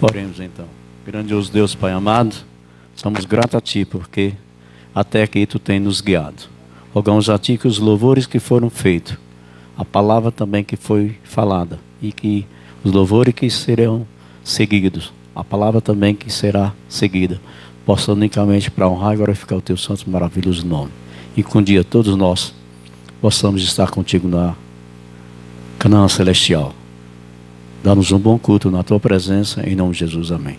Oremos então. Grandioso Deus, Pai amado, somos gratos a Ti, porque até aqui Tu tem nos guiado. Rogamos a Ti que os louvores que foram feitos, a palavra também que foi falada, e que os louvores que serão seguidos, a palavra também que será seguida, possa unicamente para honrar e glorificar o Teu santo e maravilhoso nome. E que um dia todos nós possamos estar contigo na Canaã Celestial. Dá-nos um bom culto na Tua presença, em nome de Jesus, amém.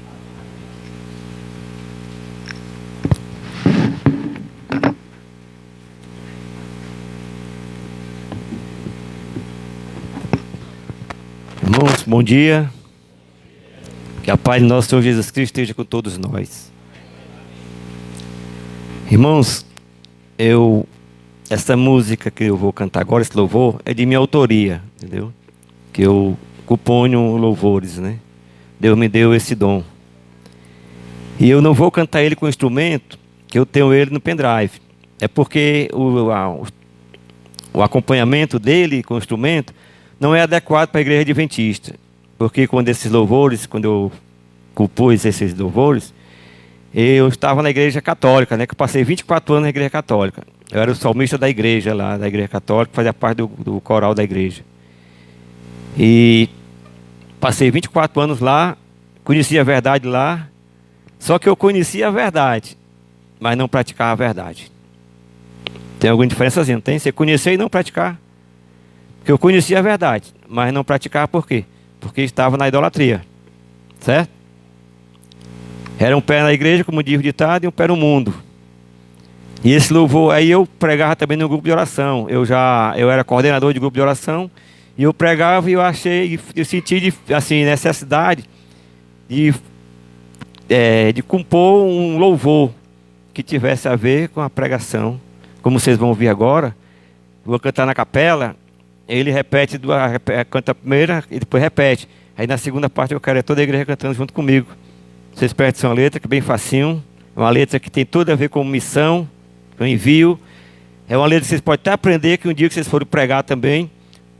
Irmãos, bom dia. Que a paz de nosso Senhor Jesus Cristo esteja com todos nós. Irmãos, essa música que eu vou cantar agora, esse louvor, é de minha autoria, entendeu? Que eu componho louvores, né? Deus me deu esse dom. E eu não vou cantar ele com instrumento, que eu tenho ele no pendrive. É porque o acompanhamento dele com o instrumento não é adequado para a igreja adventista. Porque quando eu compus esses louvores, eu estava na igreja católica, né? Que eu passei 24 anos na igreja católica. Eu era o salmista da igreja lá, da igreja católica, fazia parte do coral da igreja. E passei 24 anos lá, conhecia a verdade lá, só que eu conhecia a verdade, mas não praticava a verdade. Tem alguma diferença assim, não tem? Você conhecer e não praticar. Porque eu conhecia a verdade, mas não praticava por quê? Porque estava na idolatria, certo? Era um pé na igreja, como diz o ditado, e um pé no mundo. E esse louvor, aí eu pregava também no grupo de oração. Eu era coordenador de grupo de oração, e eu pregava e eu senti assim, necessidade de compor um louvor que tivesse a ver com a pregação. Como vocês vão ouvir agora, vou cantar na capela, ele canta a primeira e depois repete. Aí na segunda parte eu quero toda a igreja cantando junto comigo. Vocês prestem atenção na letra, que é bem facinho. É uma letra que tem tudo a ver com missão, com envio. É uma letra que vocês podem até aprender, que um dia que vocês forem pregar também,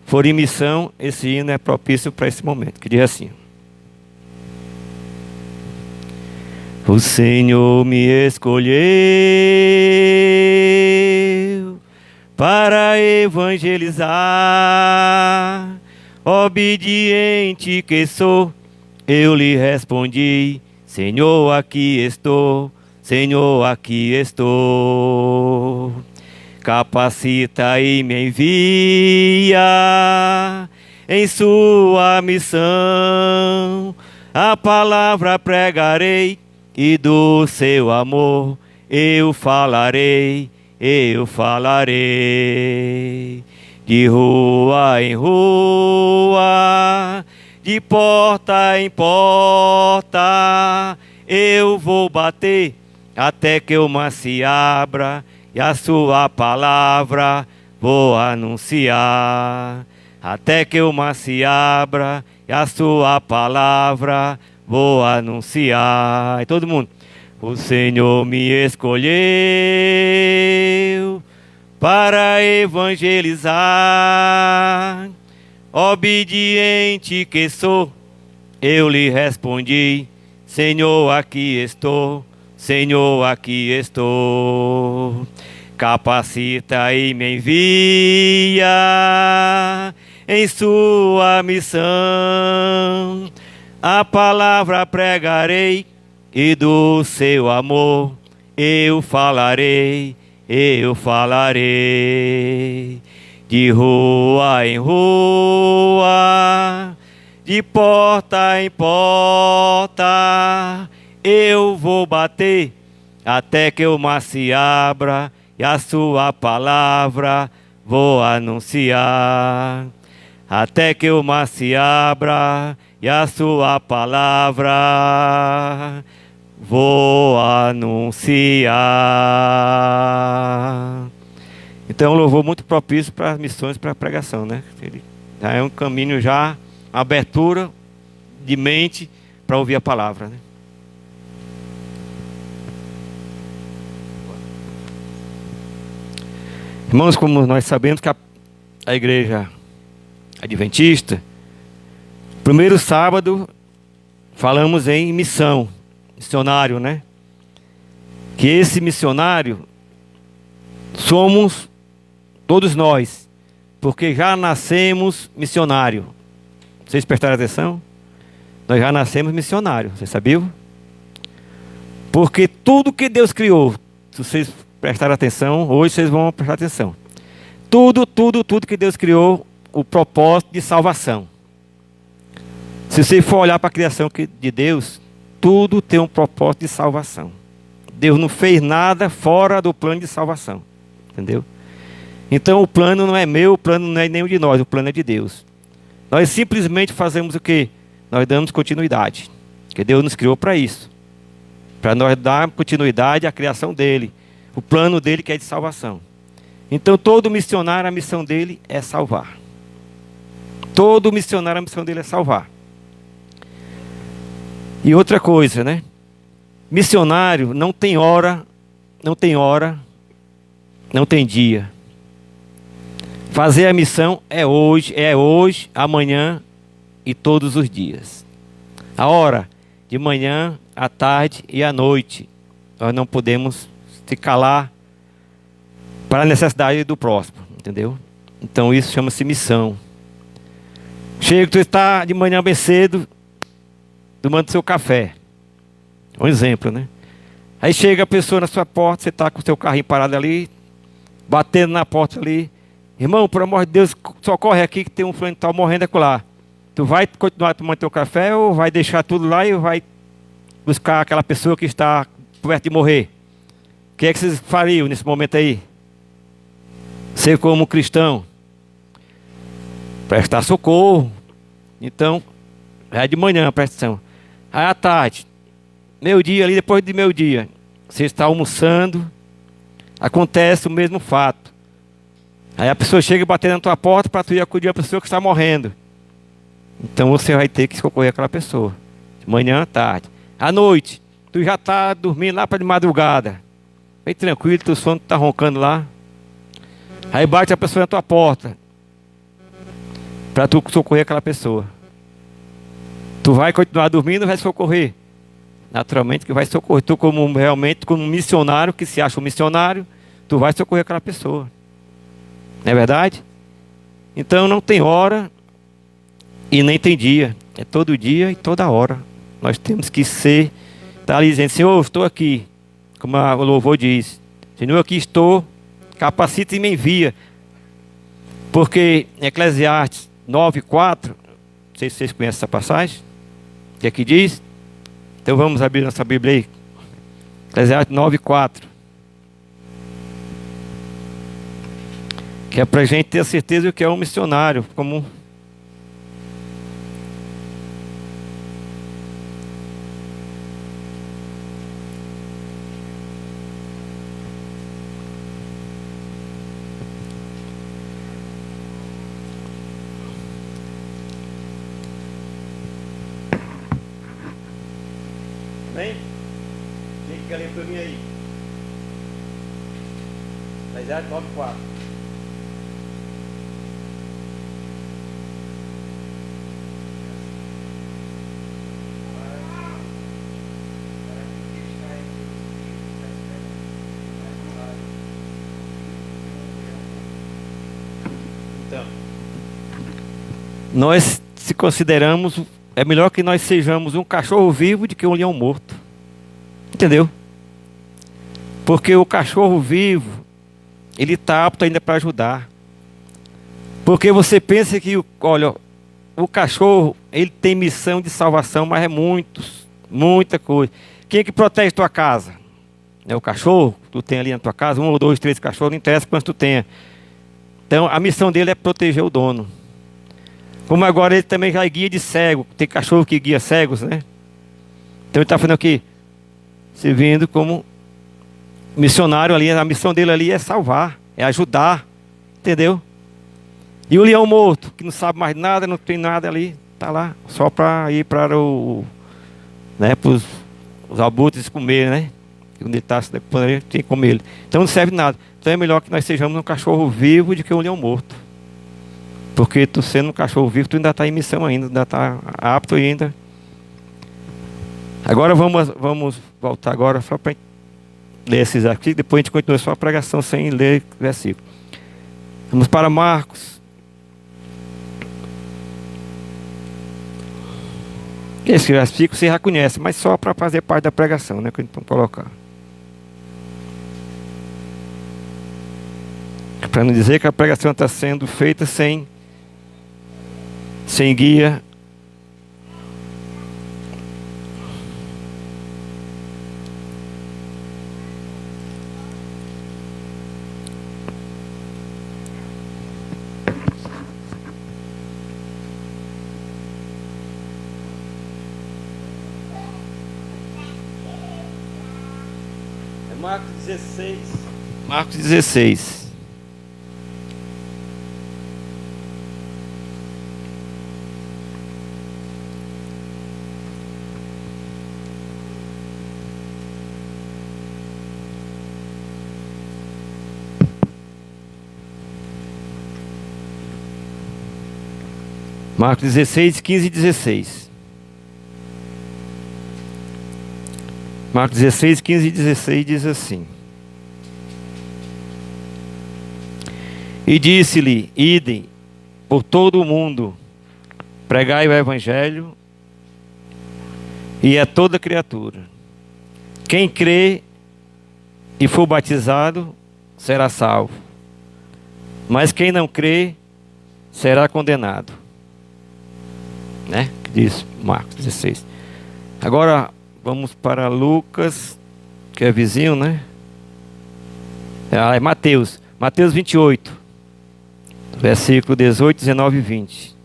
forem em missão, esse hino é propício para esse momento. Que diz assim: o Senhor me escolheu para evangelizar, obediente que sou, eu lhe respondi: Senhor, aqui estou, Senhor, aqui estou. Capacita e me envia em sua missão. A palavra pregarei e do seu amor eu falarei, eu falarei. De rua em rua, de porta em porta, eu vou bater até que o mar se abra e a sua palavra vou anunciar. Até que o mar se abra e a sua palavra vou anunciar. E todo mundo: o Senhor me escolheu para evangelizar, obediente que sou, eu lhe respondi: Senhor, aqui estou, Senhor, aqui estou. Capacita e me envia em sua missão. A palavra pregarei e do seu amor eu falarei, eu falarei. De rua em rua, de porta em porta, eu vou bater até que o mar se abra e a sua palavra vou anunciar. Até que o mar se abra e a sua palavra vou anunciar. Então é um louvor muito propício para as missões, para a pregação, né? Ele já é um caminho, já uma abertura de mente para ouvir a palavra, né? Irmãos, como nós sabemos que a igreja adventista, primeiro sábado falamos em missão, missionário, né? Que esse missionário somos todos nós, porque já nascemos missionário. Vocês prestaram atenção? Nós já nascemos missionário, vocês sabiam? Porque tudo que Deus criou, se vocês prestarem atenção, hoje vocês vão prestar atenção. Tudo que Deus criou, o propósito de salvação. Se você for olhar para a criação de Deus, tudo tem um propósito de salvação. Deus não fez nada fora do plano de salvação. Entendeu? Então o plano não é meu, o plano não é nenhum de nós, o plano é de Deus. Nós simplesmente fazemos o quê? Nós damos continuidade. Porque Deus nos criou para isso. Para nós dar continuidade à criação dele. O plano dele que é de salvação. Então todo missionário, a missão dele é salvar. Todo missionário, a missão dele é salvar. E outra coisa, né? Missionário não tem hora, não tem dia. Fazer a missão é hoje, amanhã e todos os dias. A hora, de manhã, à tarde e à noite. Nós não podemos se calar para a necessidade do próximo, entendeu? Então isso chama-se missão. Chega, tu está de manhã bem cedo, tomando seu café. Um exemplo, né? Aí chega a pessoa na sua porta, você está com o seu carrinho parado ali, batendo na porta ali. Irmão, por amor de Deus, socorre aqui que tem um fulano que está morrendo acolá. Tu vai continuar tomando teu café ou vai deixar tudo lá e vai buscar aquela pessoa que está perto de morrer? O que é que vocês fariam nesse momento aí? Ser como cristão, prestar socorro. Então, é de manhã, presta atenção. Aí à tarde, meio-dia ali, depois de meio-dia, você está almoçando, acontece o mesmo fato. Aí a pessoa chega e bater na tua porta para tu ir acudir a pessoa que está morrendo. Então você vai ter que socorrer aquela pessoa. De manhã à tarde. À noite, tu já está dormindo lá para de madrugada. Bem tranquilo, teu sono está roncando lá. Aí bate a pessoa na tua porta para tu socorrer aquela pessoa. Tu vai continuar dormindo ou vai socorrer? Naturalmente que vai socorrer. Tu realmente como missionário, que se acha um missionário, tu vai socorrer aquela pessoa. Não é verdade? Então não tem hora e nem tem dia. É todo dia e toda hora. Nós temos que estar ali dizendo, Senhor, estou aqui. Como o louvor diz. Senhor, aqui estou. Capacita e me envia. Porque Eclesiastes 9:4, não sei se vocês conhecem essa passagem. O que é que diz? Então vamos abrir nossa Bíblia aí. Eclesiastes 9:4. Que é para a gente ter a certeza que é um missionário. Como Amém? Quem quer ler para mim aí? Eclesiastes 9:4. Então, nós se consideramos, é melhor que nós sejamos um cachorro vivo do que um leão morto. Entendeu? Porque o cachorro vivo, ele está apto ainda para ajudar. Porque você pensa que, olha, o cachorro, ele tem missão de salvação, mas é muita coisa. Quem é que protege tua casa? É o cachorro? Tu tem ali na tua casa, 1 ou 2, 3 cachorros, não interessa quantos tu tenha. Então, a missão dele é proteger o dono. Como agora ele também já é guia de cego. Tem cachorro que guia cegos, né? Então ele está fazendo o quê? Servindo como missionário ali. A missão dele ali é salvar, é ajudar. Entendeu? E o leão morto, que não sabe mais nada, não tem nada ali, está lá só para ir para né, para os abutres comer, né? Quando ele está, tem que comer ele. Então não serve nada. Então é melhor que nós sejamos um cachorro vivo do que um leão morto. Porque tu sendo um cachorro vivo, tu ainda está em missão ainda está apto ainda Agora vamos voltar agora só para ler esses artigos. Depois a gente continua só a pregação sem ler versículo. Vamos para Marcos. Esse versículo você já conhece, mas só para fazer parte da pregação, né? Que a gente pode colocar. Para não dizer que a pregação está sendo feita sem guia. É Marcos 16. Marcos 16. Marcos 16, 15 e 16. Marcos 16, 15 e 16 diz assim: E disse-lhe: Idem por todo o mundo, pregai o evangelho e a toda criatura. Quem crê e for batizado será salvo, mas quem não crê será condenado. Né? Diz Marcos 16. Agora vamos para Lucas, que é vizinho, né? É Mateus. Mateus 28, versículo 18, 19 e 20.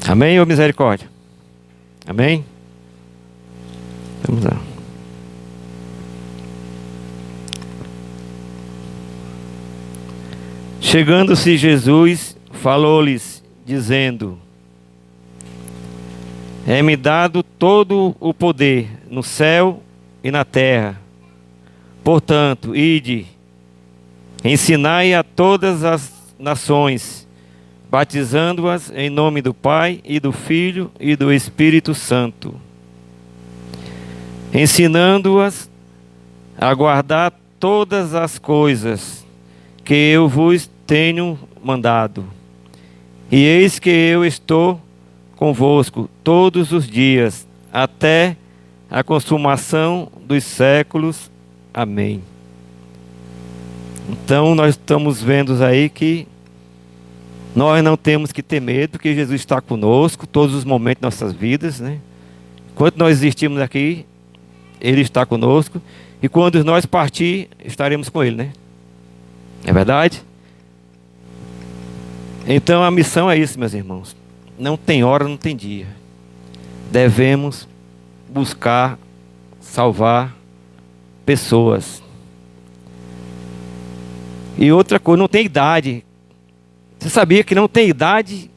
Amém ou misericórdia? Amém? Vamos lá. Chegando-se Jesus, falou-lhes, dizendo: É-me dado todo o poder no céu e na terra. Portanto, ide, ensinai a todas as nações, batizando-as em nome do Pai e do Filho e do Espírito Santo, ensinando-as a guardar todas as coisas que eu vos tenho mandado. E eis que eu estou convosco todos os dias, até a consumação dos séculos. Amém. Então nós estamos vendo aí que nós não temos que ter medo, porque Jesus está conosco todos os momentos de nossas vidas, né? Enquanto nós existimos aqui, Ele está conosco, e quando nós partir, estaremos com Ele, né? É verdade? Então a missão é isso, meus irmãos. Não tem hora, não tem dia. Devemos buscar salvar pessoas. E outra coisa, não tem idade. Você sabia que não tem idade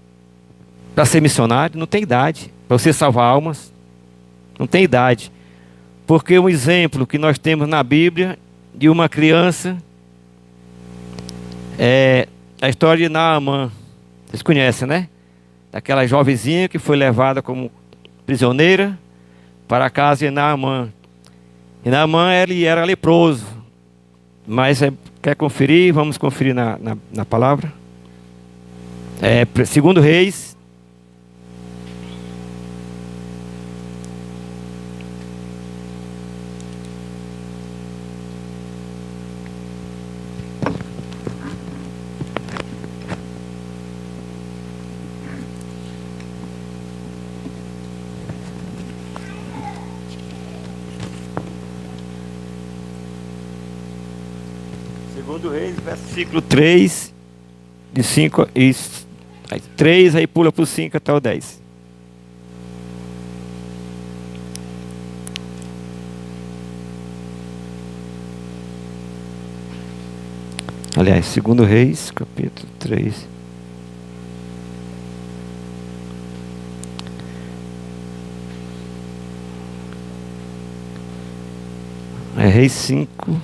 para ser missionário? Não tem idade para você salvar almas. Não tem idade. Porque um exemplo que nós temos na Bíblia de uma criança é a história de Naamã. Vocês conhecem, né? Daquela jovenzinha que foi levada como prisioneira para a casa de Naamã. E Naamã, ele era leproso. Mas quer conferir? Vamos conferir na palavra. Segundo Reis. Segundo Reis, versículo 3, de 5 e 3, aí pula para o 5 até o 10. Aliás, segundo Reis, capítulo 3. Reis 5.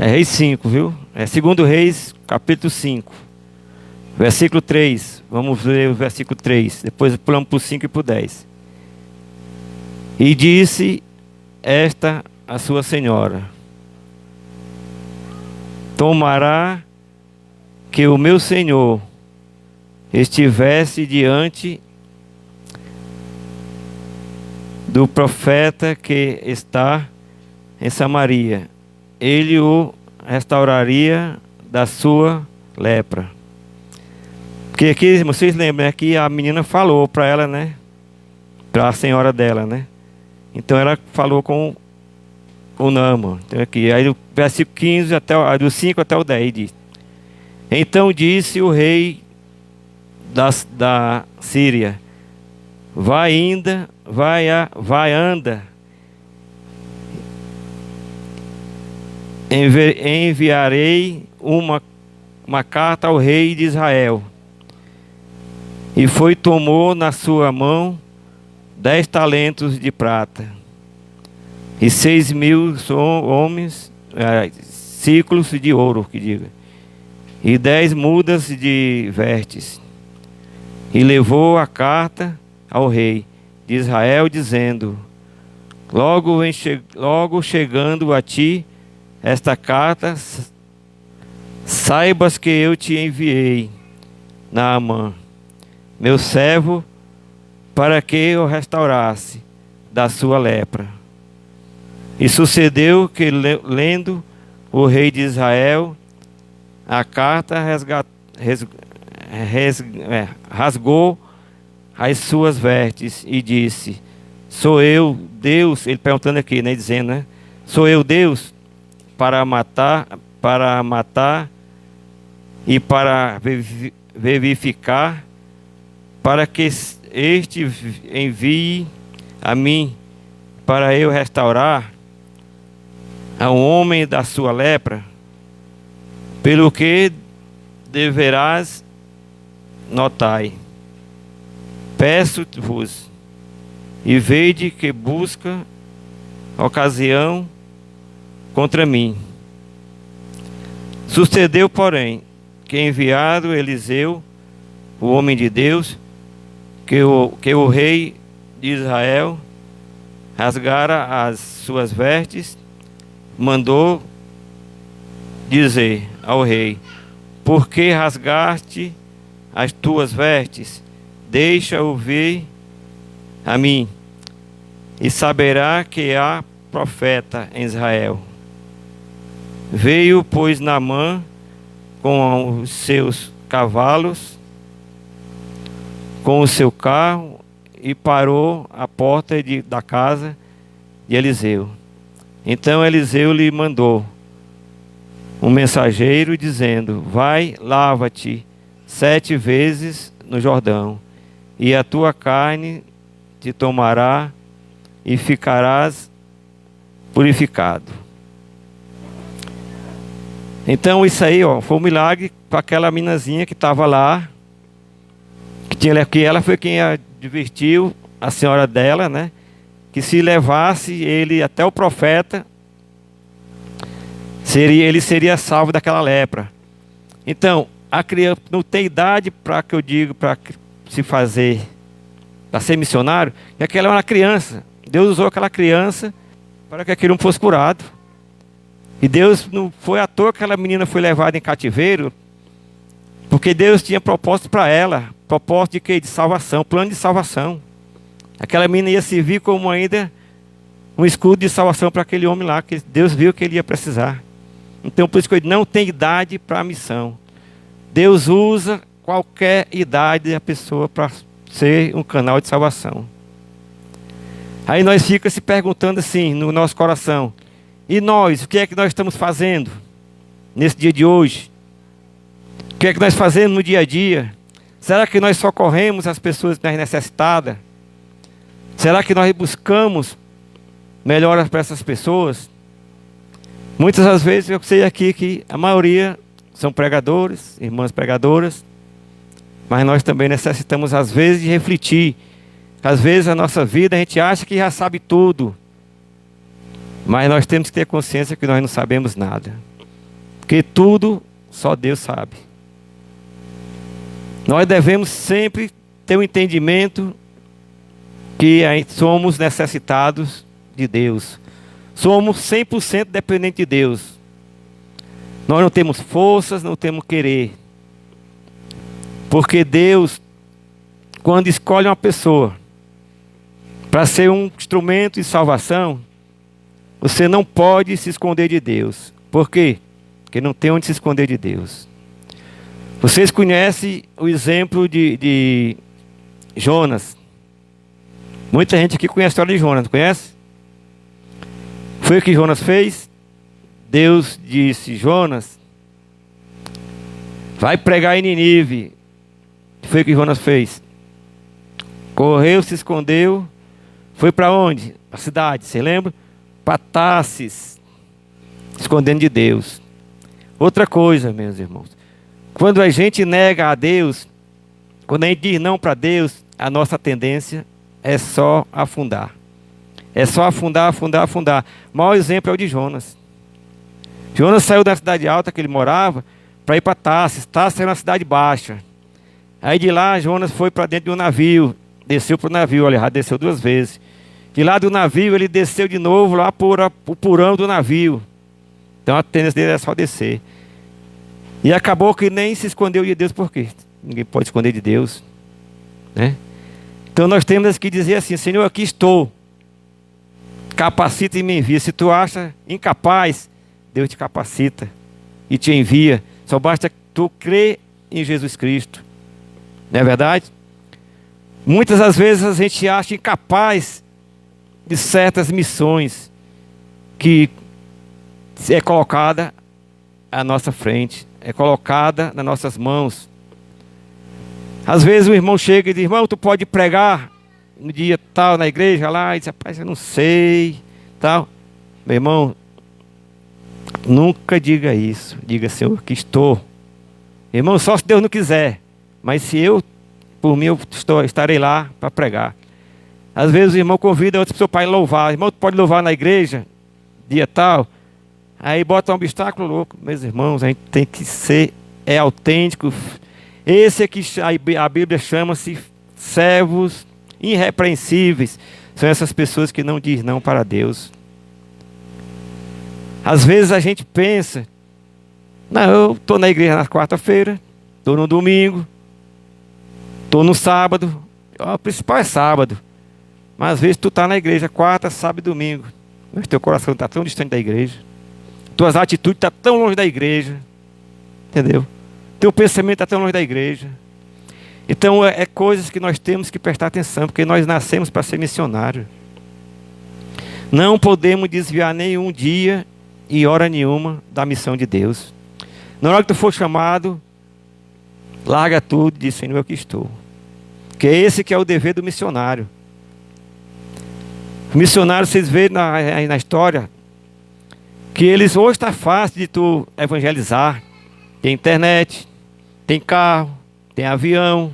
É Reis 5, viu? É 2 Reis, capítulo 5. Versículo 3. Vamos ler o versículo 3. Depois pulamos para o 5 e para o 10. E disse esta a sua senhora: tomará que o meu senhor estivesse diante do profeta que está em Samaria, ele o restauraria da sua lepra. Porque aqui, vocês lembram, né, que a menina falou para ela, né? Para a senhora dela, né? Então ela falou com o Naaman. Então aqui, aí do versículo 15, do 5 até o 10 diz: então disse o rei da Síria: anda, enviarei uma carta ao rei de Israel. E foi, tomou na sua mão 10 talentos de prata e 6.000 homens, ciclos de ouro, que diga, e 10 mudas de vestes. E levou a carta ao rei de Israel, dizendo: logo chegando a ti esta carta, saibas que eu te enviei Naamã, meu servo, para que o restaurasse da sua lepra. E sucedeu que, lendo o rei de Israel a carta, rasgou as suas vestes e disse: sou eu Deus? Ele perguntando aqui, né, dizendo, né? Sou eu Deus para matar e para vivificar, para que este envie a mim para eu restaurar a um homem da sua lepra? Pelo que deverás notai, peço-vos, e vede que busca ocasião contra mim. Sucedeu, porém, que enviado Eliseu, o homem de Deus, que o rei de Israel rasgara as suas vestes, mandou dizer ao rei: por que rasgaste as tuas vestes? Deixa-o vir a mim, e saberá que há profeta em Israel. Veio, pois, Naamã com os seus cavalos, com o seu carro, e parou à porta da casa de Eliseu. Então Eliseu lhe mandou um mensageiro, dizendo: vai, lava-te 7 vezes no Jordão, e a tua carne te tomará, e ficarás purificado. Então isso aí, foi um milagre para aquela meninazinha que estava lá, que ela foi quem advertiu a senhora dela, né? Que se levasse ele até o profeta, ele seria salvo daquela lepra. Então, a criança não tem idade para que eu digo para se fazer, para ser missionário, e aquela é uma criança. Deus usou aquela criança para que aquele não fosse curado. E Deus não foi à toa que aquela menina foi levada em cativeiro, porque Deus tinha propósito para ela, propósito de quê? De salvação, plano de salvação. Aquela menina ia servir como ainda um escudo de salvação para aquele homem lá, que Deus viu que ele ia precisar. Então, por isso que ele não tem idade para a missão. Deus usa qualquer idade da pessoa para ser um canal de salvação. Aí nós ficamos se perguntando assim, no nosso coração: e nós, o que é que nós estamos fazendo nesse dia de hoje? O que é que nós fazemos no dia a dia? Será que nós socorremos as pessoas mais necessitadas? Será que nós buscamos melhoras para essas pessoas? Muitas das vezes eu sei aqui que a maioria são pregadores, irmãs pregadoras, mas nós também necessitamos às vezes de refletir. Às vezes a nossa vida a gente acha que já sabe tudo, mas nós temos que ter consciência que nós não sabemos nada. Porque tudo só Deus sabe. Nós devemos sempre ter o entendimento que somos necessitados de Deus. Somos 100% dependentes de Deus. Nós não temos forças, não temos querer. Porque Deus, quando escolhe uma pessoa para ser um instrumento de salvação, você não pode se esconder de Deus. Por quê? Porque não tem onde se esconder de Deus. Vocês conhecem o exemplo de Jonas. Muita gente aqui conhece a história de Jonas, conhece? Foi o que Jonas fez? Deus disse: Jonas, vai pregar em Nínive. Foi o que Jonas fez. Correu, se escondeu. Foi para onde? A cidade, você lembra? Para Tarsis, escondendo de Deus. Outra coisa, meus irmãos. Quando a gente nega a Deus, quando a gente diz não para Deus, a nossa tendência é só afundar. É só afundar, afundar, afundar. O maior exemplo é o de Jonas. Jonas saiu da cidade alta que ele morava para ir para Tarsis. Tarsis era uma cidade baixa. Aí de lá Jonas foi para dentro de um navio. Desceu para o navio, olha, já desceu 2 vezes. De lá do navio ele desceu de novo lá para o porão do navio. Então a tendência dele era só descer. E acabou que nem se escondeu de Deus. Por quê? Ninguém pode esconder de Deus, né? Então nós temos que dizer assim: Senhor, aqui estou. Capacita e me envia. Se tu acha incapaz, Deus te capacita e te envia. Só basta tu crer em Jesus Cristo. Não é verdade? Muitas das vezes a gente acha incapaz de certas missões que é colocada à nossa frente, é colocada nas nossas mãos. Às vezes o irmão chega e diz: irmão, tu pode pregar no dia tal na igreja lá? E diz: rapaz, eu não sei, tal. Meu irmão, nunca diga isso. Diga: Senhor, aqui estou. Irmão, só se Deus não quiser. Mas se eu, por mim, eu estarei lá para pregar. Às vezes o irmão convida outro seu pai a louvar. Irmão, tu pode louvar na igreja, dia tal. Aí bota um obstáculo louco. Meus irmãos, a gente tem que ser autêntico. Esse é que a Bíblia chama-se servos irrepreensíveis. São essas pessoas que não dizem não para Deus. Às vezes a gente pensa: não, eu estou na igreja na quarta-feira, estou no domingo, estou no sábado. O principal é sábado. Mas às vezes tu está na igreja quarta, sábado e domingo. Mas teu coração está tão distante da igreja. Tuas atitudes estão tão longe da igreja. Entendeu? Teu pensamento está tão longe da igreja. Então é coisas que nós temos que prestar atenção, porque nós nascemos para ser missionário. Não podemos desviar nenhum dia e hora nenhuma da missão de Deus. Na hora que tu for chamado, larga tudo e diz: Senhor, eu aqui estou. Porque esse que é o dever do missionário. O missionário, vocês veem na história, que eles hoje está fácil de tu evangelizar. Tem internet, tem carro, tem avião,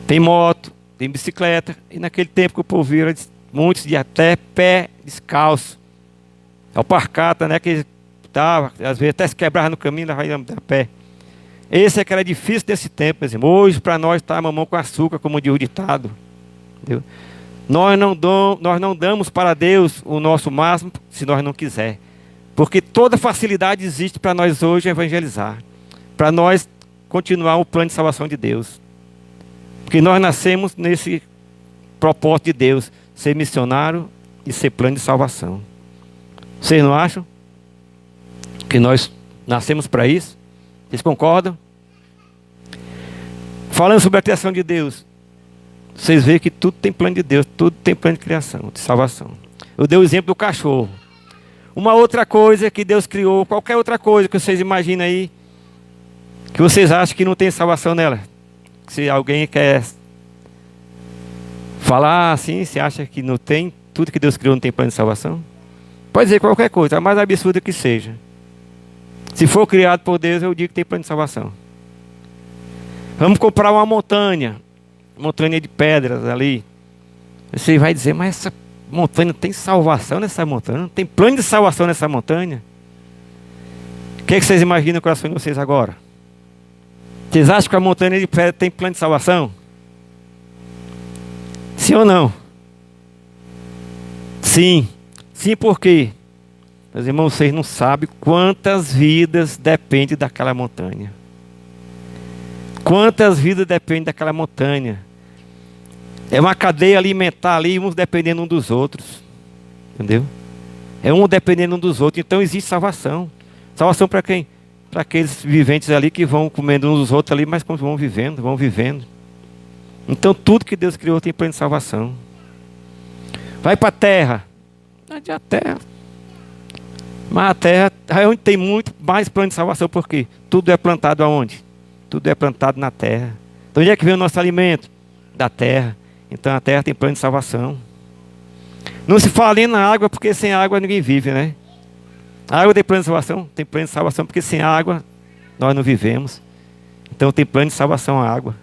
tem moto, tem bicicleta. E naquele tempo que o povo vira, muitos de até pé descalço. Alparcata, né? Que tava, às vezes até se quebrava no caminho, vai a pé. Esse é que era difícil desse tempo, meu irmão. Hoje para nós está mamão com açúcar, como diz o ditado. Entendeu? Nós não damos para Deus o nosso máximo se nós não quiser. Porque toda facilidade existe para nós hoje evangelizar. Para nós continuar o plano de salvação de Deus. Porque nós nascemos nesse propósito de Deus. Ser missionário e ser plano de salvação. Vocês não acham que nós nascemos para isso? Vocês concordam? Falando sobre a criação de Deus, vocês veem que tudo tem plano de Deus, tudo tem plano de criação, de salvação. Eu dei o exemplo do cachorro. Uma outra coisa que Deus criou, qualquer outra coisa que vocês imaginam aí, que vocês acham que não tem salvação nela. Se alguém quer falar assim, se acha que não tem, tudo que Deus criou não tem plano de salvação? Pode dizer qualquer coisa, a mais absurda que seja. Se for criado por Deus, eu digo que tem plano de salvação. Vamos comprar uma montanha de pedras ali. Você vai dizer: mas essa montanha tem salvação nessa montanha? Não tem plano de salvação nessa montanha? que vocês imaginam no coração de vocês agora? Vocês acham que a montanha de pedra tem plano de salvação? Sim ou não? Sim. Sim, por quê? Meus irmãos, vocês não sabem quantas vidas dependem daquela montanha. Quantas vidas dependem daquela montanha. É uma cadeia alimentar ali, uns dependendo um dos outros. Entendeu? É um dependendo um dos outros. Então existe salvação. Salvação para quem? Para aqueles viventes ali que vão comendo uns dos outros ali, mas vão vivendo, vão vivendo. Então tudo que Deus criou tem plano de salvação. Vai para a terra. Não adianta a terra. Mas a terra é onde tem muito mais plano de salvação, porque tudo é plantado aonde? Tudo é plantado na terra. Então onde é que vem o nosso alimento? Da terra. Então a terra tem plano de salvação. Não se fala nem na água, porque sem água ninguém vive, né? A água tem plano de salvação? Tem plano de salvação, porque sem água nós não vivemos. Então tem plano de salvação a água.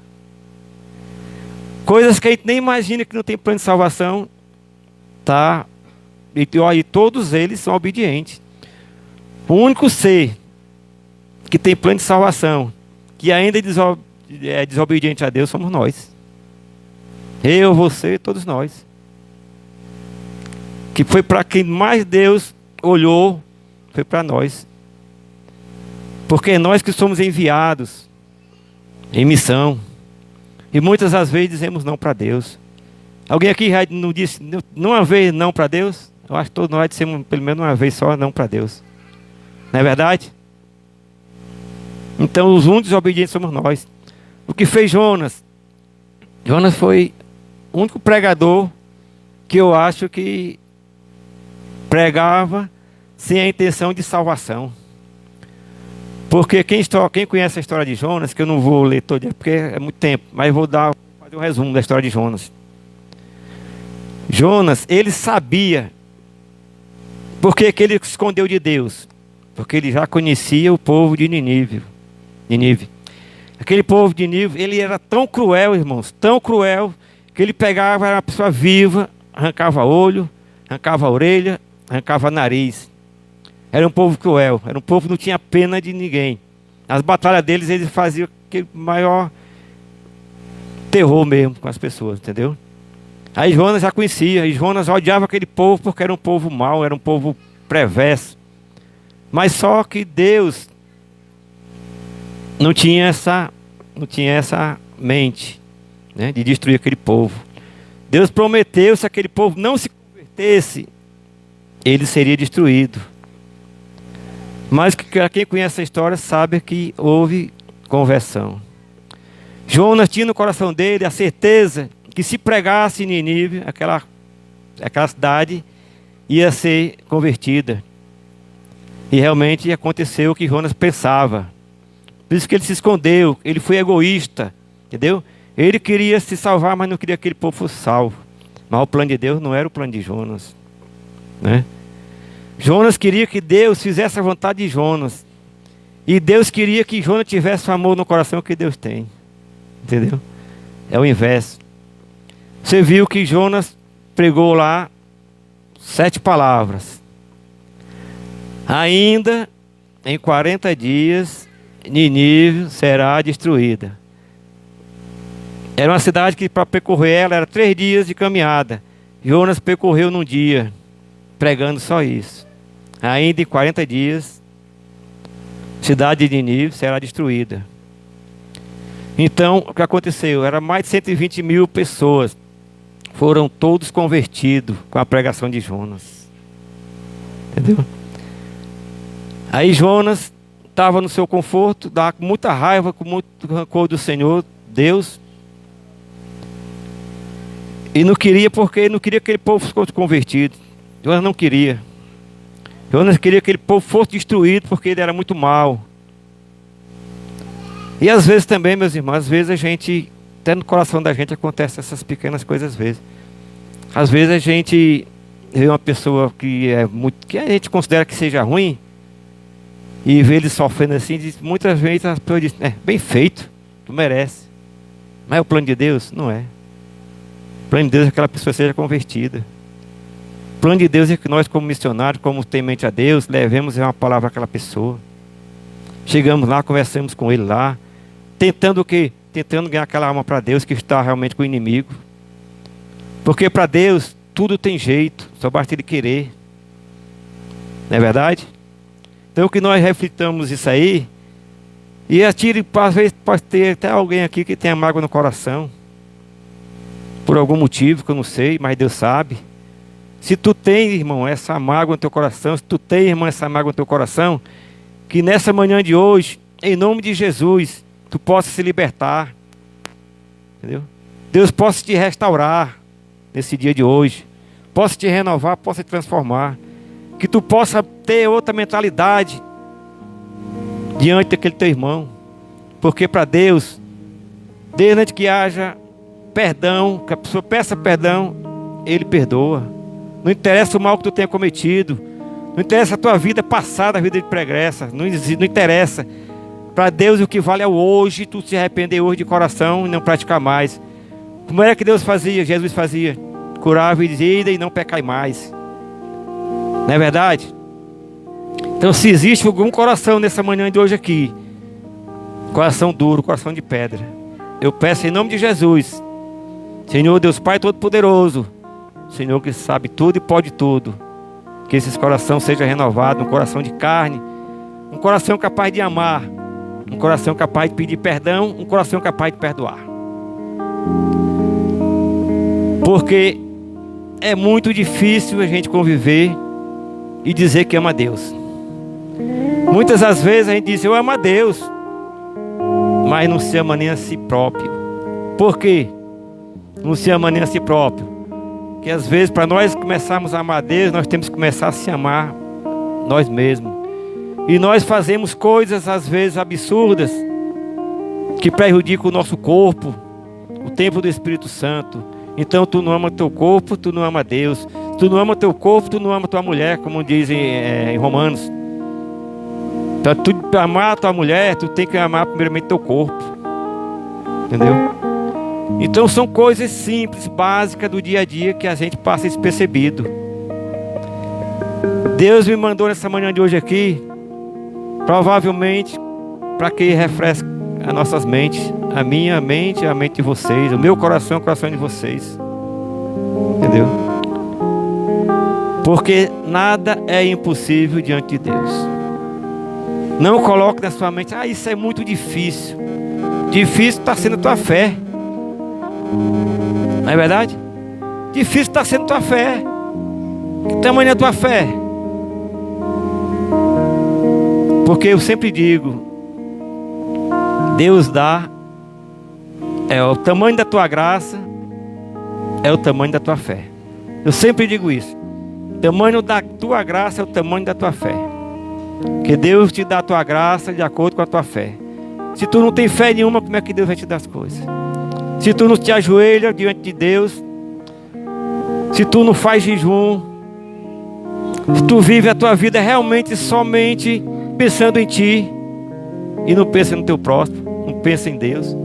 Coisas que a gente nem imagina que não tem plano de salvação, tá? E todos eles são obedientes. O único ser que tem plano de salvação, que ainda é desobediente a Deus, somos nós. Eu, você, todos nós. Que foi para quem mais Deus olhou, foi para nós. Porque é nós que somos enviados em missão. E muitas das vezes dizemos não para Deus. Alguém aqui já não disse uma vez não para Deus? Eu acho que todos nós dissemos pelo menos uma vez só não para Deus. Não é verdade? Então os únicos desobedientes somos nós. O que fez Jonas? Jonas foi o único pregador que eu acho que pregava sem a intenção de salvação. Porque quem conhece a história de Jonas, que eu não vou ler todo dia, porque é muito tempo, mas vou fazer um resumo da história de Jonas. Jonas, ele sabia por que ele escondeu de Deus. Porque ele já conhecia o povo de Nínive. Aquele povo de Nínive, ele era tão cruel, irmãos, tão cruel, que ele pegava uma pessoa viva, arrancava olho, arrancava orelha, arrancava nariz. Era um povo cruel, era um povo que não tinha pena de ninguém. Nas batalhas deles, eles faziam aquele maior terror mesmo com as pessoas, entendeu? Aí Jonas já conhecia, e Jonas odiava aquele povo porque era um povo mau, era um povo perverso. Mas só que Deus não tinha essa mente, né, de destruir aquele povo. Deus prometeu, se aquele povo não se convertesse, ele seria destruído. Mas quem conhece a história sabe que houve conversão. Jonas tinha no coração dele a certeza que se pregasse em Nínive, aquela cidade ia ser convertida. E realmente aconteceu o que Jonas pensava. Por isso que ele se escondeu, ele foi egoísta, entendeu? Ele queria se salvar, mas não queria que aquele povo fosse salvo. Mas o plano de Deus não era o plano de Jonas, né? Jonas queria que Deus fizesse a vontade de Jonas. E Deus queria que Jonas tivesse o amor no coração que Deus tem. Entendeu? É o inverso. Você viu que Jonas pregou lá 7 palavras. Ainda em 40 dias Nínive será destruída. Era uma cidade que para percorrer ela era 3 dias de caminhada. Jonas percorreu num dia, pregando só isso. Ainda em 40 dias, a cidade de Nínive será destruída. Então, o que aconteceu? Era mais de 120 mil pessoas. Foram todos convertidos com a pregação de Jonas. Entendeu? Aí Jonas estava no seu conforto, dava com muita raiva, com muito rancor do Senhor, Deus. E não queria, porque não queria que aquele povo fosse convertido. Jonas não queria. Jonas queria que aquele povo fosse destruído, porque ele era muito mau. E às vezes também, meus irmãos, às vezes a gente, até no coração da gente acontece essas pequenas coisas às vezes. Às vezes a gente vê uma pessoa que a gente considera que seja ruim, e vê ele sofrendo assim, muitas vezes as pessoas dizem, bem feito, tu merece. Mas é o plano de Deus? Não é. O plano de Deus é que aquela pessoa seja convertida. O plano de Deus é que nós, como missionários, como tem mente a Deus, levemos uma palavra àquela pessoa. Chegamos lá, conversamos com ele lá, tentando o quê? Tentando ganhar aquela alma para Deus que está realmente com o inimigo. Porque para Deus tudo tem jeito, só basta Ele querer. Não é verdade? Então que nós reflitamos isso aí, e atire, às vezes pode ter até alguém aqui que tenha mágoa no coração, por algum motivo que eu não sei, mas Deus sabe. Se tu tem, irmão, essa mágoa no teu coração, se tu tem, irmão, essa mágoa no teu coração, que nessa manhã de hoje, em nome de Jesus, tu possa se libertar. Entendeu? Deus possa te restaurar nesse dia de hoje, possa te renovar, possa te transformar, que tu possa ter outra mentalidade diante daquele teu irmão, porque para Deus, desde que haja perdão, que a pessoa peça perdão, Ele perdoa. Não interessa o mal que tu tenha cometido, não interessa a tua vida passada, a vida de pregressa, não interessa. Para Deus o que vale é o hoje, tu se arrepender hoje de coração e não praticar mais. Como era que Deus fazia? Jesus fazia: curava e dizia, e não pecai mais. Não é verdade? Então, se existe algum coração nessa manhã de hoje aqui, coração duro, coração de pedra, eu peço em nome de Jesus, Senhor Deus Pai Todo-Poderoso, Senhor que sabe tudo e pode tudo, que esse coração seja renovado, um coração de carne, um coração capaz de amar, um coração capaz de pedir perdão, um coração capaz de perdoar. Porque é muito difícil a gente conviver e dizer que ama a Deus. Muitas das vezes a gente diz: eu amo a Deus, mas não se ama nem a si próprio. Por quê? Não se ama nem a si próprio. Porque às vezes, para nós começarmos a amar a Deus, nós temos que começar a se amar nós mesmos. E nós fazemos coisas às vezes absurdas, que prejudicam o nosso corpo, o templo do Espírito Santo. Então tu não ama teu corpo, tu não ama Deus. Tu não ama teu corpo, tu não ama tua mulher, como dizem em Romanos. Para tu amar a tua mulher, tu tem que amar primeiramente teu corpo. Entendeu? Então são coisas simples, básicas do dia a dia, que a gente passa despercebido. Deus me mandou nessa manhã de hoje aqui, provavelmente para que refresque as nossas mentes, a minha mente, a mente de vocês, o meu coração, o coração de vocês. Entendeu? Porque nada é impossível diante de Deus. Não coloque na sua mente: ah, isso é muito difícil. Difícil está sendo tua fé. Não é verdade? Difícil está sendo tua fé. Que tamanho é a tua fé? Porque eu sempre digo, Deus dá, é o tamanho da tua graça, é o tamanho da tua fé. Eu sempre digo isso. O tamanho da tua graça é o tamanho da tua fé. Que Deus te dá a tua graça de acordo com a tua fé. Se tu não tem fé nenhuma, como é que Deus vai te dar as coisas? Se tu não te ajoelha diante de Deus, se tu não faz jejum, se tu vive a tua vida realmente somente pensando em ti e não pensa no teu próximo, não pensa em Deus.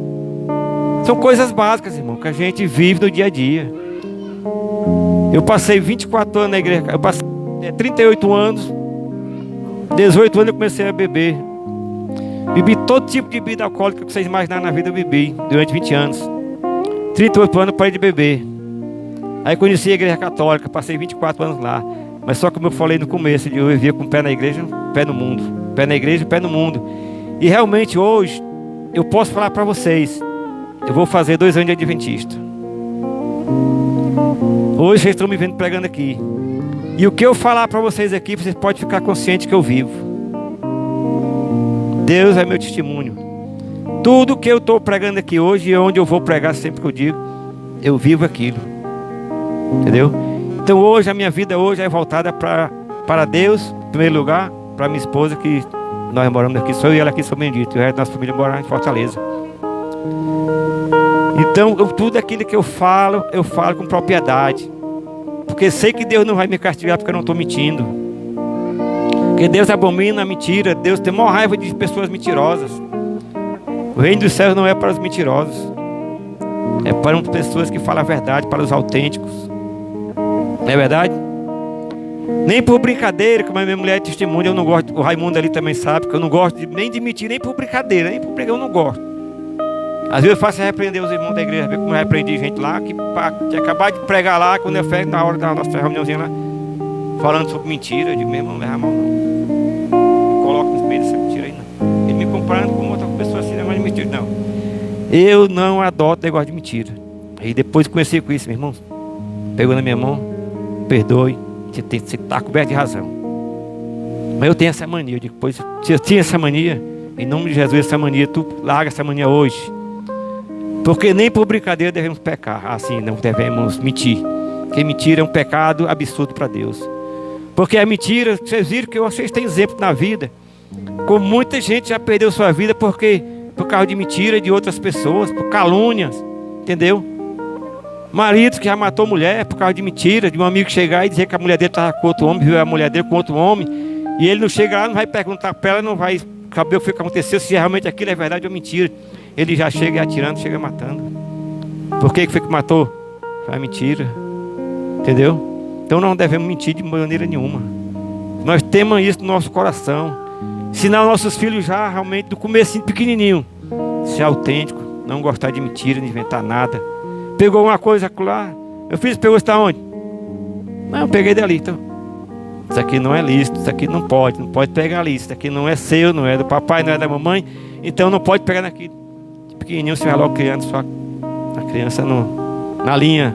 São coisas básicas, irmão, que a gente vive no dia a dia. Eu passei 24 anos na igreja, eu passei 38 anos, 18 anos eu comecei a beber. Bebi todo tipo de bebida alcoólica que vocês imaginarem na vida, eu bebi durante 20 anos. 38 anos eu parei de beber. Aí conheci a igreja católica, passei 24 anos lá. Mas só como eu falei no começo, eu vivia com o pé na igreja, pé no mundo. Pé na igreja, pé no mundo. E realmente hoje, eu posso falar para vocês, eu vou fazer 2 anos de adventista. Hoje vocês estão me vendo pregando aqui. E o que eu falar para vocês aqui, vocês podem ficar conscientes que eu vivo. Deus é meu testemunho. Tudo que eu estou pregando aqui hoje, e onde eu vou pregar sempre que eu digo, eu vivo aquilo. Entendeu? Então hoje, a minha vida hoje é voltada para Deus, em primeiro lugar, para minha esposa, que nós moramos aqui, sou eu e ela aqui, sou bendito, e o resto da nossa família mora em Fortaleza. Então, tudo aquilo que eu falo com propriedade. Porque sei que Deus não vai me castigar porque eu não estou mentindo. Porque Deus abomina a mentira, Deus tem maior raiva de pessoas mentirosas. O reino dos céus não é para os mentirosos, é para as pessoas que falam a verdade, para os autênticos. Não é verdade? Nem por brincadeira, como a minha mulher é testemunha, eu não gosto. O Raimundo ali também sabe que eu não gosto nem de mentir, nem por brincadeira, nem por pregar, eu não gosto. Às vezes eu faço repreender os irmãos da igreja, ver como eu repreendi gente lá, que acabar de pregar lá, quando eu fecho na hora da nossa reuniãozinha lá, falando sobre mentira. Eu digo, meu irmão, não leva a mão não. Eu coloco nos meios dessa mentira aí não. Ele me comparando com outra pessoa assim, não é mais de mentira, não. Eu não adoto negócio de mentira. Aí depois comecei com isso, meu irmão. Pegou na minha mão, perdoe, você está coberto de razão. Mas eu tenho essa mania, eu digo, pois, se eu tinha essa mania, em nome de Jesus, essa mania, tu larga essa mania hoje. Porque nem por brincadeira devemos pecar, assim, não devemos mentir. Porque mentira é um pecado absurdo para Deus. Porque a mentira, vocês viram que vocês têm exemplo na vida. Como muita gente já perdeu sua vida por causa de mentira de outras pessoas, por calúnias, entendeu? Maridos que já matou mulher por causa de mentira, de um amigo chegar e dizer que a mulher dele estava com outro homem, viu a mulher dele com outro homem, e ele não chega lá, não vai perguntar para ela, não vai saber o que aconteceu, se realmente aquilo é verdade ou mentira. Ele já chega atirando, chega matando. Por que foi que matou? Foi mentira. Entendeu? Então não devemos mentir de maneira nenhuma. Nós temos isso no nosso coração. Ensinar nossos filhos já realmente do começo pequenininho, ser autêntico, não gostar de mentira, de inventar nada. Pegou uma coisa lá, meu filho pegou, está onde? Não, eu peguei dali. Então, isso aqui não é lícito, isso aqui não pode pegar ali, isso aqui não é seu, não é do papai, não é da mamãe, então não pode pegar naquilo. Pequenininho, você vai logo criando a criança na linha.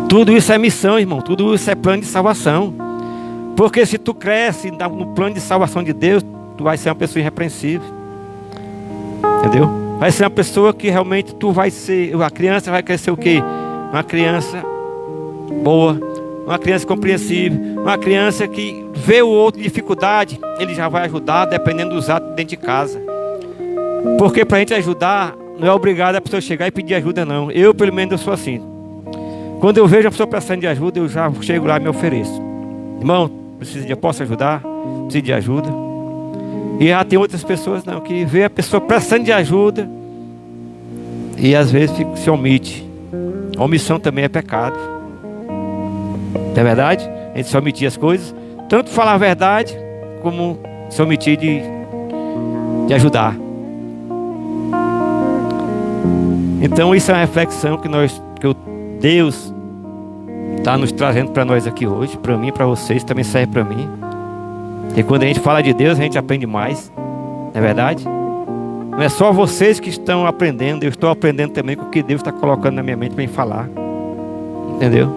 Tudo isso é missão, irmão, tudo isso é plano de salvação. Porque se tu cresce no plano de salvação de Deus, tu vai ser uma pessoa irrepreensível. Entendeu? Vai ser uma pessoa que realmente tu vai ser, a criança vai crescer o quê? Uma criança boa, uma criança compreensível, uma criança que vê o outro em dificuldade, ele já vai ajudar, dependendo dos atos dentro de casa. Porque para a gente ajudar, não é obrigado a pessoa chegar e pedir ajuda, não. Eu, pelo menos, eu sou assim. Quando eu vejo uma pessoa precisando de ajuda, eu já chego lá e me ofereço. Irmão, posso ajudar? Preciso de ajuda. E já tem outras pessoas não, que vê a pessoa precisando de ajuda e às vezes se omite. A omissão também é pecado. Não é verdade? A gente se omitir as coisas, tanto falar a verdade, como se omitir de ajudar. Então isso é uma reflexão que Deus está nos trazendo para nós aqui hoje. Para mim, para vocês, também serve para mim. E quando a gente fala de Deus, a gente aprende mais. Não é verdade? Não é só vocês que estão aprendendo, eu estou aprendendo também com o que Deus está colocando na minha mente para me falar. Entendeu?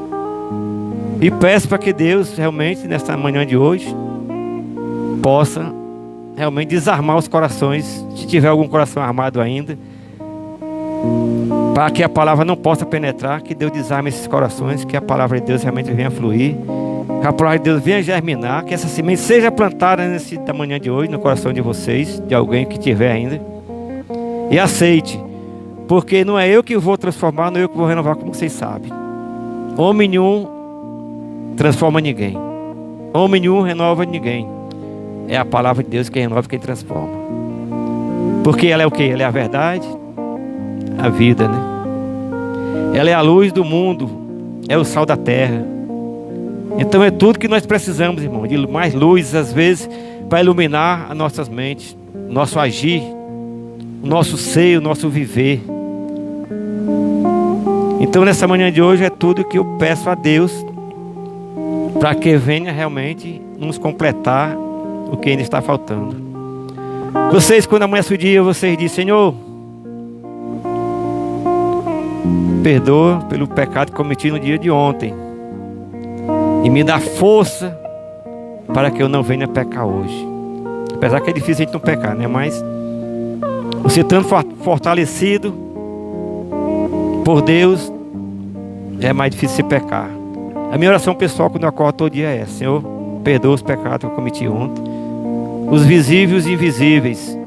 E peço para que Deus realmente, nessa manhã de hoje, possa realmente desarmar os corações, se tiver algum coração armado ainda, para que a palavra não possa penetrar, que Deus desarme esses corações, que a palavra de Deus realmente venha fluir, que a palavra de Deus venha germinar, que essa semente seja plantada da manhã de hoje no coração de vocês, de alguém que tiver ainda, e aceite, porque não é eu que vou transformar, não é eu que vou renovar, como vocês sabem. Homem nenhum transforma ninguém, homem nenhum renova ninguém. É a palavra de Deus que renova, quem transforma. Porque ela é o quê? Ela é a verdade, a vida, né? Ela é a luz do mundo, é o sal da terra. Então é tudo que nós precisamos, irmão, de mais luz, às vezes, para iluminar as nossas mentes, nosso agir, o nosso ser, o nosso viver. Então nessa manhã de hoje é tudo que eu peço a Deus, para que venha realmente nos completar o que ainda está faltando. Vocês, quando amanhece o dia, vocês dizem: Senhor, perdoa pelo pecado que cometi no dia de ontem e me dá força para que eu não venha pecar hoje. Apesar que é difícil a gente não pecar, né? Mas você estando fortalecido por Deus, é mais difícil você pecar. A minha oração pessoal quando eu acordo todo dia é: Senhor, perdoa os pecados que eu cometi ontem, os visíveis e os invisíveis.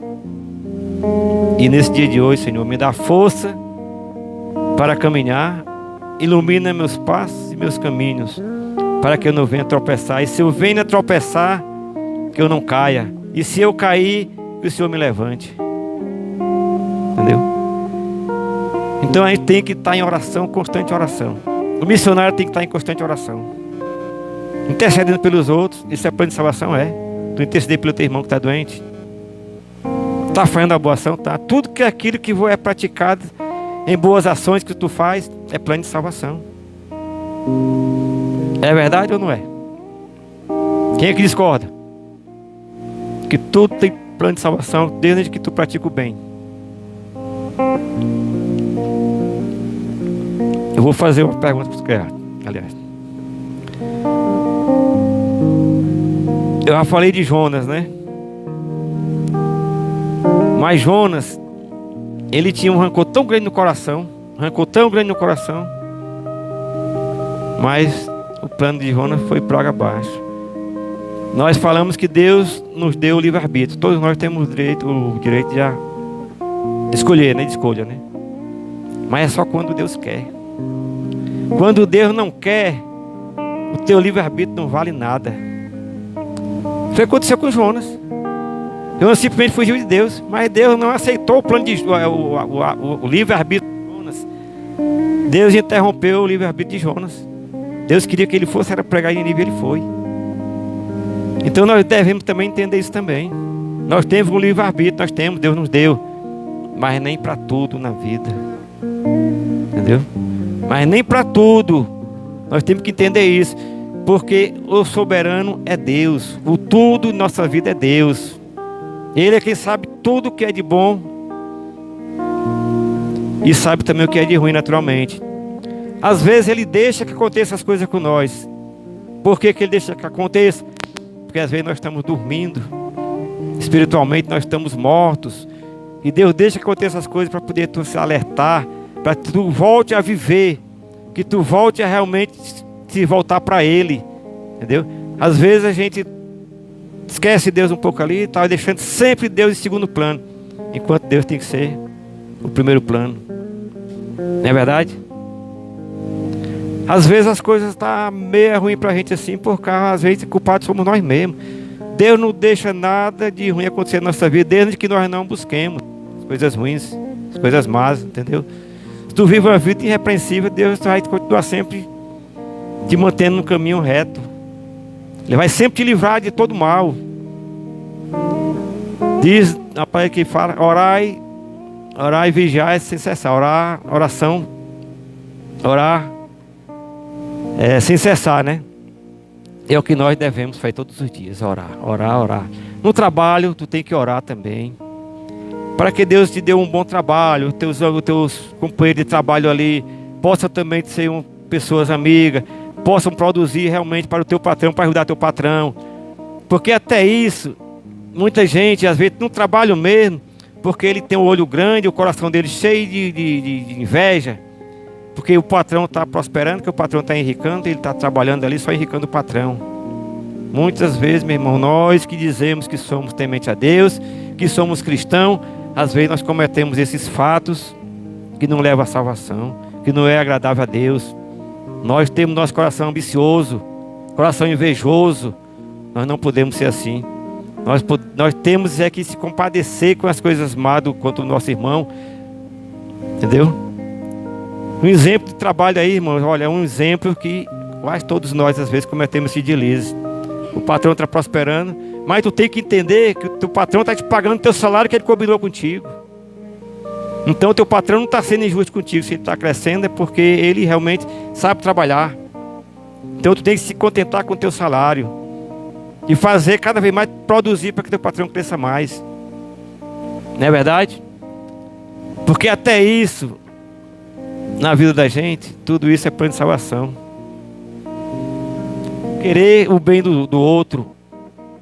E nesse dia de hoje, Senhor, me dá força para caminhar, ilumina meus passos e meus caminhos, para que eu não venha tropeçar. E se eu venha tropeçar, que eu não caia. E se eu cair, que o Senhor me levante. Entendeu? Então a gente tem que estar em oração, constante oração. O missionário tem que estar em constante oração. intercedendo pelos outros, isso é plano de salvação, é. Tu interceder pelo teu irmão que está doente. Está fazendo a boa ação, tá? Tudo que aquilo que é praticado em boas ações que tu faz é plano de salvação. É verdade ou não é? Quem é que discorda? Que tudo tem plano de salvação desde que tu pratica o bem. Eu vou fazer uma pergunta para você, aliás. Eu já falei de Jonas, né? Mas Jonas, ele tinha um rancor tão grande no coração, mas o plano de Jonas foi por água abaixo. Nós falamos que Deus nos deu o livre-arbítrio. Todos nós temos o direito de escolher, né? De escolha, né? Mas é só quando Deus quer. Quando Deus não quer, o teu livre-arbítrio não vale nada. Foi o que aconteceu com Jonas. Jonas simplesmente fugiu de Deus, mas Deus não aceitou o plano de o livre-arbítrio de Jonas. Deus interrompeu o livre-arbítrio de Jonas. Deus queria que ele fosse era pregar em Nínive, ele foi. Então nós devemos também entender isso também. Nós temos um livre-arbítrio, nós temos, Deus nos deu, mas nem para tudo na vida. Entendeu? Mas nem para tudo. Nós temos que entender isso, porque o soberano é Deus. O tudo em nossa vida é Deus. Ele é quem sabe tudo o que é de bom e sabe também o que é de ruim, naturalmente. Às vezes ele deixa que aconteça as coisas com nós. Por que ele deixa que aconteça? Porque às vezes nós estamos dormindo, espiritualmente nós estamos mortos, e Deus deixa que aconteça as coisas para poder tu se alertar, para que tu volte a viver, que tu volte a realmente se voltar para Ele, entendeu? Às vezes a gente esquece Deus um pouco ali, está deixando sempre Deus em segundo plano, enquanto Deus tem que ser o primeiro plano. Não é verdade? Às vezes as coisas estão meio ruins para a gente assim, porque às vezes culpados somos nós mesmos. Deus não deixa nada de ruim acontecer na nossa vida, desde que nós não busquemos as coisas ruins, as coisas más, entendeu? Se tu vive uma vida irrepreensível, Deus vai continuar sempre te mantendo no caminho reto. Ele vai sempre te livrar de todo mal. Diz a palavra que fala: orai e vigiai sem cessar. Orar sem cessar, né? É o que nós devemos fazer todos os dias: orar. No trabalho, tu tem que orar também, para que Deus te dê um bom trabalho, os teus companheiros de trabalho ali possam também ser pessoas amigas, possam produzir realmente para o teu patrão, para ajudar teu patrão. Porque até isso, muita gente, às vezes, no trabalho mesmo, porque ele tem o olho grande, o coração dele cheio de inveja, porque o patrão está prosperando, que o patrão está enricando, ele está trabalhando ali só enricando o patrão. Muitas vezes, meu irmão, nós que dizemos que somos temente a Deus, que somos cristãos, às vezes nós cometemos esses fatos que não levam à salvação, que não é agradável a Deus. Nós temos nosso coração ambicioso, coração invejoso. Nós não podemos ser assim. Nós temos que se compadecer com as coisas más contra o nosso irmão. Entendeu? Um exemplo de trabalho aí, irmãos, olha, é um exemplo que quase todos nós às vezes cometemos esse deslize. O patrão está prosperando, mas tu tem que entender que o teu patrão está te pagando o teu salário que ele combinou contigo. Então o teu patrão não está sendo injusto contigo. Se ele está crescendo é porque ele realmente sabe trabalhar. Então tu tem que se contentar com o teu salário e fazer cada vez mais, produzir para que teu patrão cresça mais. Não é verdade? Porque até isso, na vida da gente, tudo isso é plano de salvação. Querer o bem do outro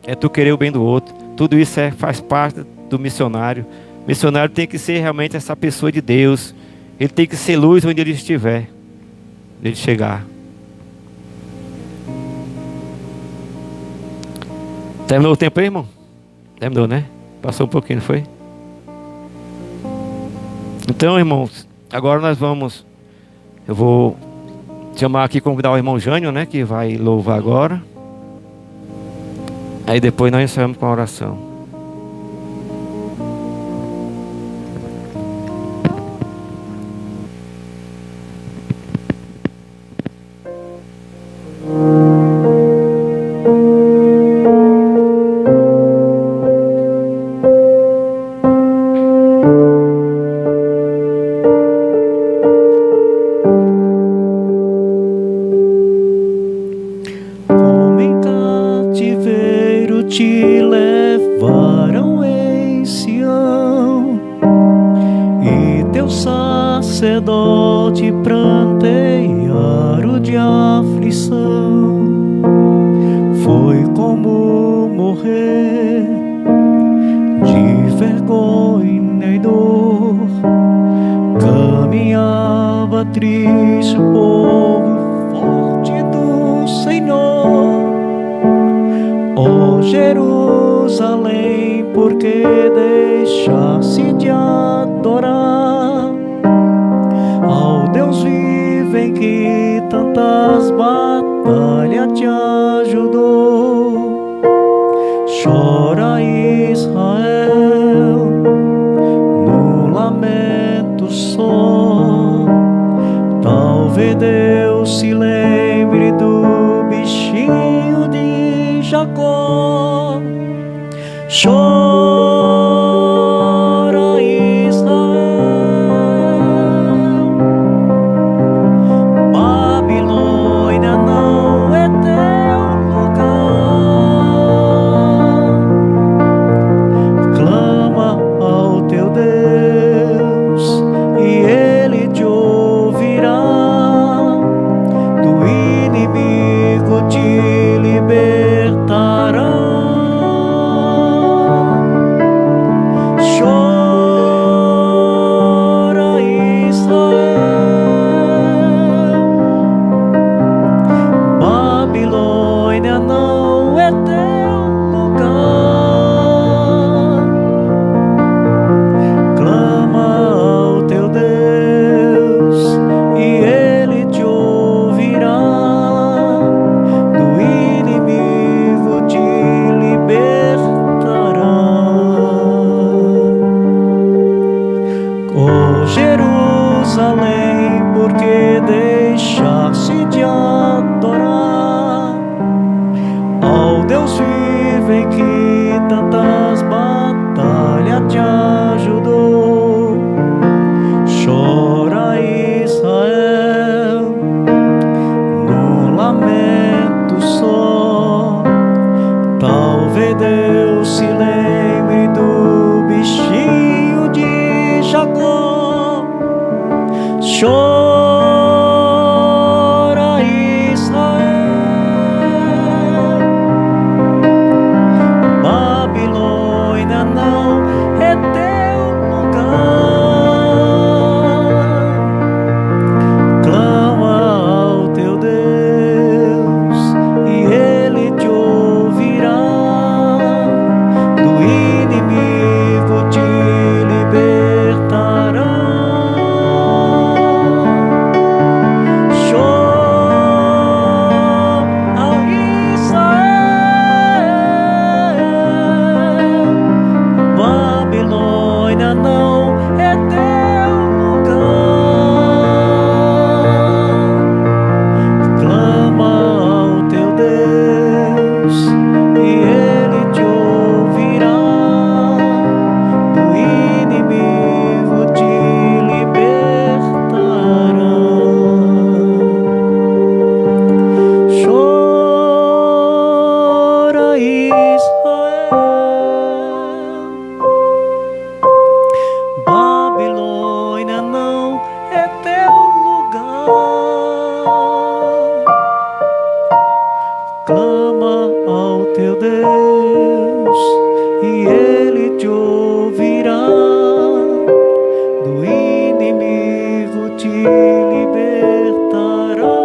é tu querer o bem do outro. Tudo isso faz parte do missionário. O missionário tem que ser realmente essa pessoa de Deus. Ele tem que ser luz onde ele estiver, onde ele chegar. Terminou o tempo aí, irmão? Terminou, né? Passou um pouquinho, não foi? Então, irmãos, agora eu vou chamar aqui, convidar o irmão Jânio, né? Que vai louvar agora. Aí depois nós encerramos com a oração. te levaram em Sião, e teu sacerdote prantearam de aflição. Foi como morrer de vergonha e dor. Caminhava triste o povo forte do Senhor. Ó Jerusalém, por que deixaste de adorar ao Deus vivo em que tantas batalhas te ajudou? Chora Israel no lamento só. Talvez Deus se lembre do bichinho de Jacó. Chora Israel, Babilônia não é teu lugar. Clama ao teu Deus e Ele te ouvirá. Do inimigo te libertará. Chora Israel, Babilônia não é teu lugar. Clama ao teu Deus e Ele te ouvirá. Do inimigo te libertará. Ó Jerusalém, por que deixaste de adorar ao Deus vivo em que tantas batalhas te ajudou? Chora Israel no lamento só. Talvez Deus se lembre do bichinho de Jacó. Chora Israel, Babilônia não é teu lugar. Clama ao teu Deus e Ele te ouvirá. Do inimigo te libertará. Babilônia não é teu lugar. Clama ao teu Deus e Ele te ouvirá. Do inimigo te libertará. Chora Israel, Babilônia não é teu lugar. Clama ao teu Deus e Ele te ouvirá. Do inimigo te libertará.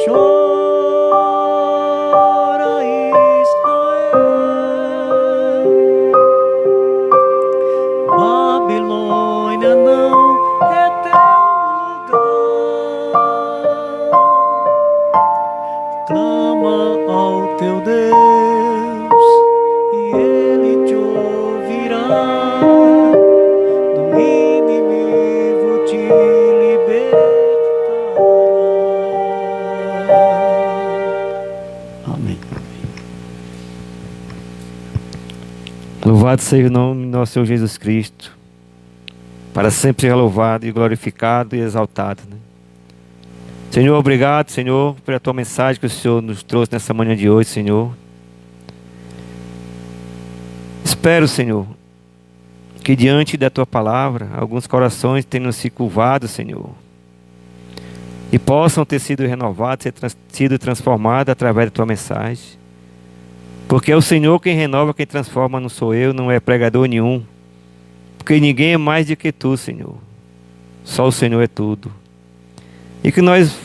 Chora Israel, Babilônia não é teu lugar. Clama ao teu Deus e Ele te ouvirá. Do inimigo te libertará. Amém. Louvado seja o nome do nosso Senhor Jesus Cristo. Para sempre seja louvado e glorificado e exaltado, né? Senhor, obrigado, Senhor, pela tua mensagem que o Senhor nos trouxe nessa manhã de hoje, Senhor. Espero, Senhor, que diante da tua palavra, alguns corações tenham se curvado, Senhor, e possam ter sido renovados, sido transformados através da tua mensagem. Porque é o Senhor quem renova, quem transforma, não sou eu, não é pregador nenhum. Porque ninguém é mais do que tu, Senhor. Só o Senhor é tudo. E que nós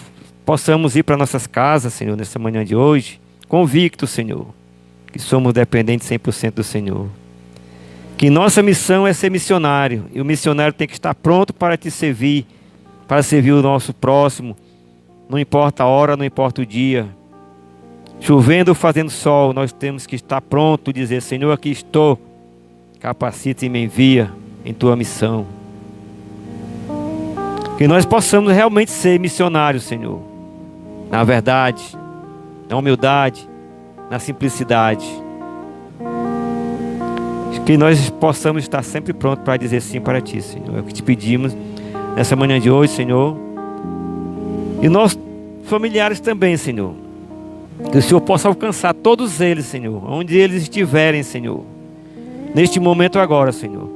possamos ir para nossas casas, Senhor, nessa manhã de hoje, convictos, Senhor, que somos dependentes 100% do Senhor. Que nossa missão é ser missionário. E o missionário tem que estar pronto para te servir, para servir o nosso próximo. Não importa a hora, não importa o dia. Chovendo ou fazendo sol, nós temos que estar pronto e dizer: Senhor, aqui estou. Capacita e me envia em tua missão. Que nós possamos realmente ser missionários, Senhor. Na verdade, na humildade, na simplicidade. Que nós possamos estar sempre prontos para dizer sim para ti, Senhor. É o que te pedimos nessa manhã de hoje, Senhor. E nossos familiares também, Senhor. Que o Senhor possa alcançar todos eles, Senhor, onde eles estiverem, Senhor. Neste momento agora, Senhor.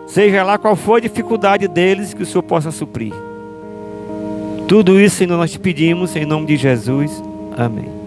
Seja lá qual for a dificuldade deles, que o Senhor possa suprir. Tudo isso, Senhor, nós te pedimos em nome de Jesus. Amém.